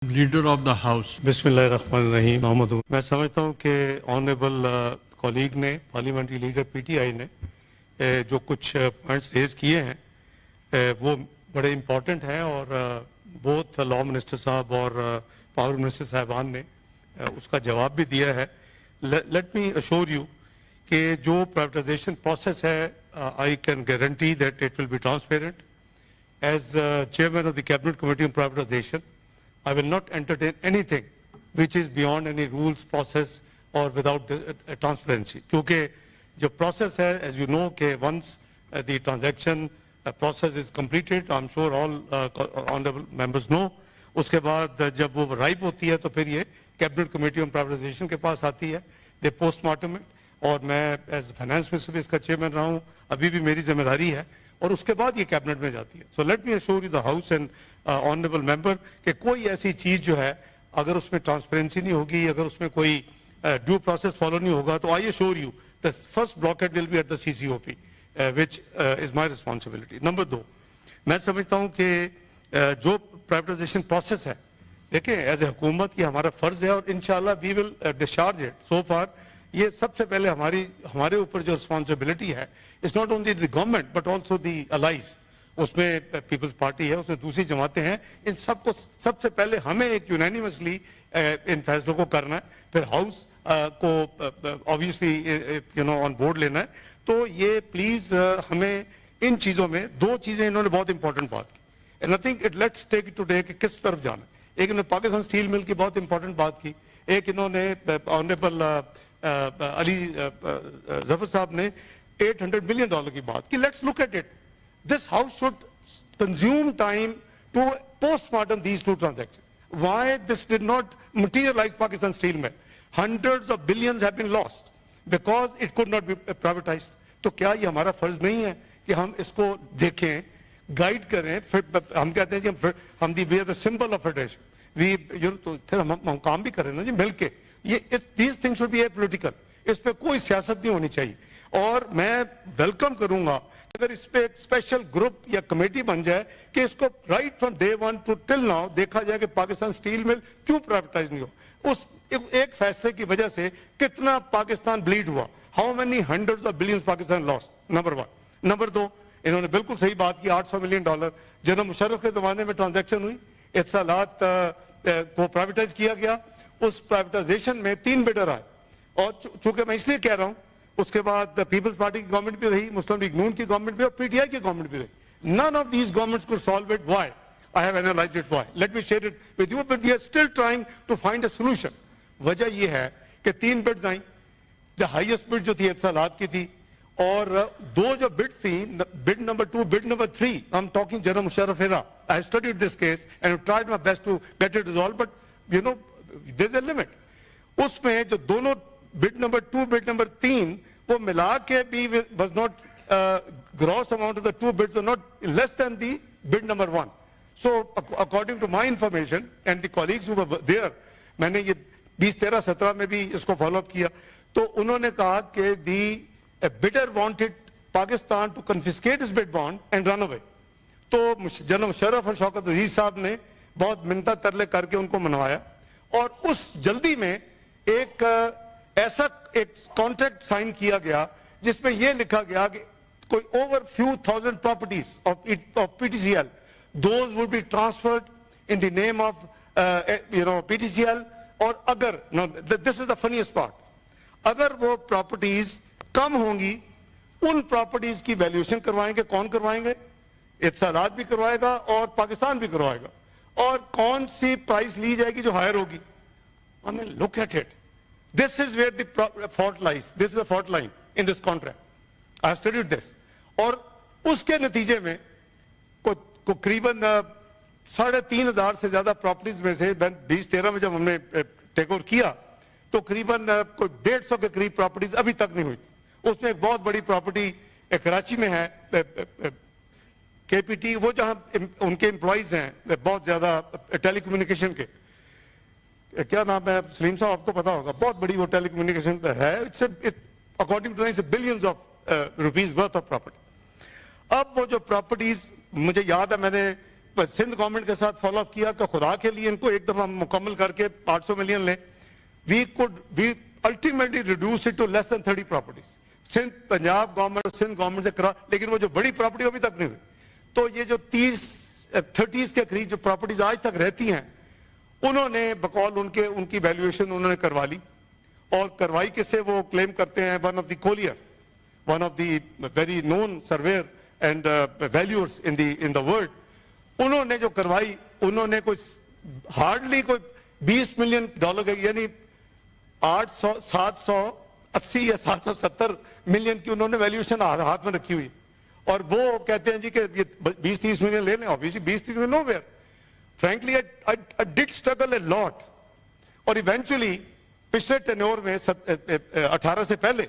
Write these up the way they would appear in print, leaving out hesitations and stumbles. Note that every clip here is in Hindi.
Leader of the house. बिस्मिल्लाहिर्रहमानिर्रहीम। मोहम्मद, मैं समझता हूँ कि ऑनरेबल कॉलीग ने, पार्लियामेंट्री लीडर पीटीआई ने जो कुछ पॉइंट्स रेज किए हैं वो बड़े इम्पोर्टेंट हैं और बोथ लॉ मिनिस्टर साहब और पावर मिनिस्टर साहबान ने उसका जवाब भी दिया है। लेट मी अश्योर यू कि जो प्राइवेटाइजेशन प्रोसेस है, I can guarantee that it will be transparent. As chairman of the cabinet committee on privatisation, I will not entertain anything which is beyond any rules, process or without transparency. क्योंकि जो process है, as you know, कि once the transaction process is completed, I'm sure all honorable members know, उसके बाद जब वो ripe होती है तो फिर ये कैबिनेट कमेटी ऑन प्राइवेटाइजेशन के पास आती है, दे पोस्टमार्टम में, और मैं एज फाइनेंस मिनिस्टर भी इसका चेयरमैन रहा हूँ, अभी भी मेरी जिम्मेदारी है, और उसके बाद ये कैबिनेट में जाती है। So let me assure you the house and honourable member कि कोई ऐसी चीज जो है अगर उसमें ट्रांसपेरेंसी नहीं होगी, अगर उसमें कोई ड्यू प्रोसेस फॉलो नहीं होगा, तो I assure you the first blockade will be at the CCOP which is my responsibility. Number 2, मैं समझता हूं कि जो प्राइवेटाइजेशन प्रोसेस है, देखिए एज ए हुकूमत ये हमारा फर्ज है और इंशाल्लाह we will discharge it. So far ये सबसे पहले हमारे ऊपर जो रिस्पांसिबिलिटी है, it's not only the government but also the allies, उसमें पीपल्स पार्टी है, उसमें दूसरी जमातें हैं, इन सबको सबसे पहले हमें एक यूनानिमसली इन फैसलों को करना है, फिर हाउस को ऑब्वियसली ऑन बोर्ड लेना है। तो ये प्लीज हमें इन चीजों में दो चीजें इन्होंने बहुत इंपॉर्टेंट बात की, and I think it let's take it today कि किस तरफ जाना है। एक इन्होंने पाकिस्तान स्टील मिल की बहुत इंपॉर्टेंट बात की, एक इन्होंने ऑनरेबल अली जफर साहब ने $800 बिलियन की बात की। Let's look at it. This house should consume time to postmortem these two transactions. Why this did not materialize Pakistan Steel Mill? Hundreds of billions have been lost because it could not be privatized. तो क्या ये हमारा फर्ज नहीं है कि हम इसको देखें, गाइड करें? फिर हम कहते हैं कि हम we are the symbol of federation, we तो फिर हम काम भी करें ना जी मिलके। ये these things should be political, इस पे कोई सियासत नहीं होनी चाहिए। और मैं वेलकम करूंगा अगर इस पे एक स्पेशल ग्रुप या कमेटी बन जाए कि इसको right from day 1 to till now देखा जाए कि पाकिस्तान स्टील मिल क्यों प्राइवेटाइज नहीं हो। उस एक फैसले की वजह से कितना पाकिस्तान ब्लीड हुआ, how many hundreds of billions Pakistan lost, number 1। Number 2, इन्होंने बिल्कुल सही बात की, $800 मिलियन जनरल मुशर्रफ के जमाने में ट्रांजेक्शन हुई, इत्सलात को प्राइवेटाइज किया गया। उस प्राइवेटाइजेशन में 3 बिडर आए, और चूंकि मैं इसलिए कह रहा हूं, उसके बाद पीपल्स पार्टी की गवर्नमेंट भी रही, मुस्लिम लीग नून की गवर्नमेंट भी और पीटीआई की गवर्नमेंट भी रही। None of these governments could solve it. Why? I have analysed it why. Let me share it with you, but we are still trying to find a solution. वजह यह है कि 3 बिड्स आई, द हाईएस्ट बिड जो थी इत्सलात की थी, और 2 जो बिड थी, bid number 2, bid number 3, I am talking general Musharraf era. I have studied this case and tried my best to get it resolve, but you know there is a limit. उसमें जो दोनों बिड नंबर 2, बिड नंबर 3 वो मिला के भी was not gross amount of the 2 bids were not less than the bid number 1. So according to my information and the colleagues who were there, मैंने ये 20, 13, 17 में भी इसको फॉलो अप किया, तो उन्होंने कहा कि the bidder wanted Pakistan to confiscate his bid bond and run away. तो जनरल मुशर्रफ और शौकत अजीज साहब ने बहुत मिन्नत तरले करके उनको मनवाया, और उस जल्दी में एक ऐसा एक कॉन्ट्रैक्ट साइन किया गया जिसमें यह लिखा गया कि कोई over few thousand properties of PTCL, those would be transferred in the name of PTCL. और अगर this is the funniest part, अगर वो प्रॉपर्टीज कम होंगी, उन प्रॉपर्टीज की वैल्यूएशन करवाएंगे। कौन करवाएंगे? इत्सलात भी करवाएगा और पाकिस्तान भी करवाएगा। और कौन सी प्राइस ली जाएगी जो हायर होगी? I mean look at it, this is where the fault lies. This is a fault line in this contract. I have studied this. और उसके नतीजे में को करीबन 3,500 से ज्यादा प्रॉपर्टीज में से 2013 में जब हमने टेक ओवर किया, तो करीबन कोई 150 के करीब प्रॉपर्टीज अभी तक नहीं हुई। उसमें एक बहुत बड़ी प्रॉपर्टी कराची में है, केपीटी, वो जहां उनके एम्प्लॉइज हैं बहुत ज्यादा टेलीकम्युनिकेशन के, क्या नाम है सलीम साहब, आपको पता होगा, बहुत बड़ी वो टेलीकम्युनिकेशन पे है। It's according to billions of rupees worth of property. अब वो जो प्रॉपर्टीज, मुझे याद है मैंने सिंध गवर्नमेंट के साथ फॉलो अप किया तो खुदा के लिए इनको एक दफा मुकम्मल करके 800 मिलियन लें, we ultimately reduce it to less than 30 properties. Sindh Punjab government Sindh government से करा, लेकिन वो जो बड़ी प्रॉपर्टी अभी तक नहीं हुई। तो ये जो 30 के करीब जो प्रॉपर्टीज आज तक रहती हैं, उन्होंने बकौल उनकी वैल्यूएशन उन्होंने करवा ली। और करवाई किससे, वो क्लेम करते हैं one of the Collier, one of the very known surveyor and valuers in the world. उन्होंने जो करवाई, उन्होंने कोई हार्डली कोई $20 मिलियन के, यानी 780 या 770 मिलियन की उन्होंने वैल्यूएशन हाथ में रखी हुई। और वो कहते हैं जी कि ये 20-30 मिलियन ले लें। Obviously 20-30 million nowhere. Frankly I did struggle a lot. और इवेंचुअली पिछले टेन्योर में 18 से पहले,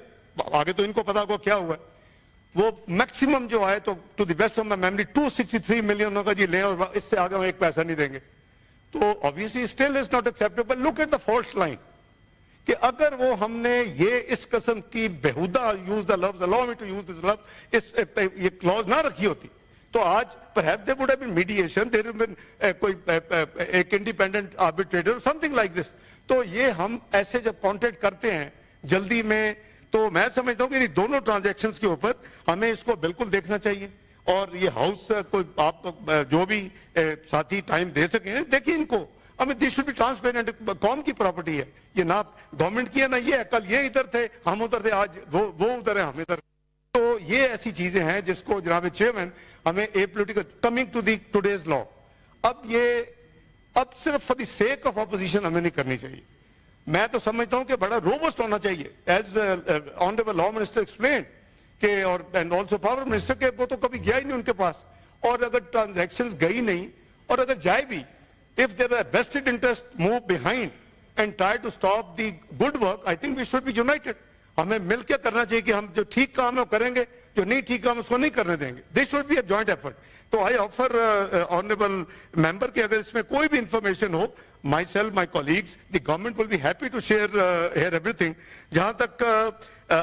आगे तो इनको पता होगा क्या हुआ, वो मैक्सिमम जो आए तो to the best of my memory 263 million होगा जी लें, और इससे आगे हम एक पैसा नहीं देंगे। तो obviously still is not acceptable. Look at the fault line कि अगर वो हमने ये इस किस्म की बेहुदा, यूज द लफ्ज, allow me to use this लफ्ज, इस ये क्लॉज ना रखी होती तो आज perhaps there would have been mediation, there would have been कोई एक independent arbitrator, something like this. तो ये हम ऐसे जब कॉन्टेक्ट करते हैं जल्दी में, तो मैं समझता हूँ कि दोनों ट्रांजैक्शंस के ऊपर हमें इसको बिल्कुल देखना चाहिए। और ये हाउस कोई आप जो भी साथी टाइम दे सके, देखिए इनको, हमें दिस शुड बी ट्रांसपेरेंट। कौन की प्रॉपर्टी है ये, ना गवर्नमेंट की है ना ये, कल ये इधर थे हम उधर थे, आज वो उधर है हम इधर। तो ये ऐसी चीजें हैं जिसको जनाब चेयरमैन हमें a political coming to the today's law, अब सिर्फ for the sake of opposition हमें नहीं करनी चाहिए। मैं तो समझता हूं कि बड़ा रोबस्ट होना चाहिए, as honourable law minister explain के, और एंड ऑल्सो पावर मिनिस्टर के, वो तो कभी गया ही नहीं उनके पास। और अगर ट्रांजैक्शंस गई नहीं, और अगर जाए भी, if there are vested interest move behind and try to stop the good work, I think we should be united. हमें मिलकर करना चाहिए कि हम जो ठीक काम है वो करेंगे, जो नहीं ठीक काम उसको नहीं करने देंगे। This should be a joint effort. तो आई ऑफर ऑनरेबल मेंबर कि अगर इसमें कोई भी इंफॉर्मेशन हो, myself, my colleagues, the government will be happy to share here everything. जहां तक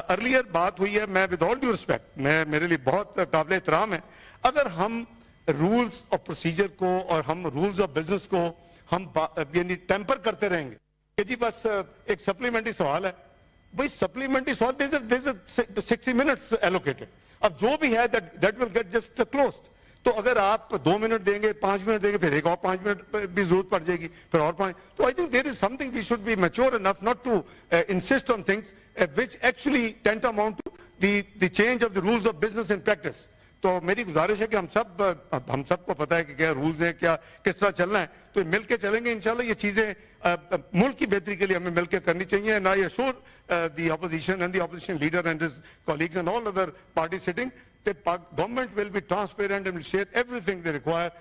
अर्लियर बात हुई है, मैं विद ऑल ड्यू रिस्पेक्ट, मैं मेरे लिए बहुत काबिल एहतराम है, अगर हम रूल्स ऑफ प्रोसीजर को और हम रूल्स ऑफ बिजनेस को हम यानी टेम्पर करते रहेंगे कि जी बस एक सप्लीमेंट्री सवाल है, भाई सप्लीमेंट्री सवाल, देयर इज 60 मिनट्स एलोकेटेड। अब जो भी है that will get just closed. तो अगर आप 2 मिनट देंगे, 5 मिनट देंगे, फिर एक और 5 मिनट भी जरूरत पड़ जाएगी, फिर और 5। तो I think there is something we should be mature enough not to insist on things which actually tantamount to the change of the rules of business in practice. तो मेरी गुजारिश है कि हम सबको पता है कि क्या रूल्स है, क्या किस तरह चलना है, तो मिलकर चलेंगे इंशाल्लाह। ये चीजें मुल्क की बेहतरी के लिए हमें मिलकर करनी चाहिए। And I assure the opposition and the opposition leader and his colleagues and all other party sitting, the government will be transparent and will share everything they require,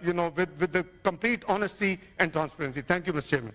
with the complete honesty and transparency. Thank you, Mr. Chairman.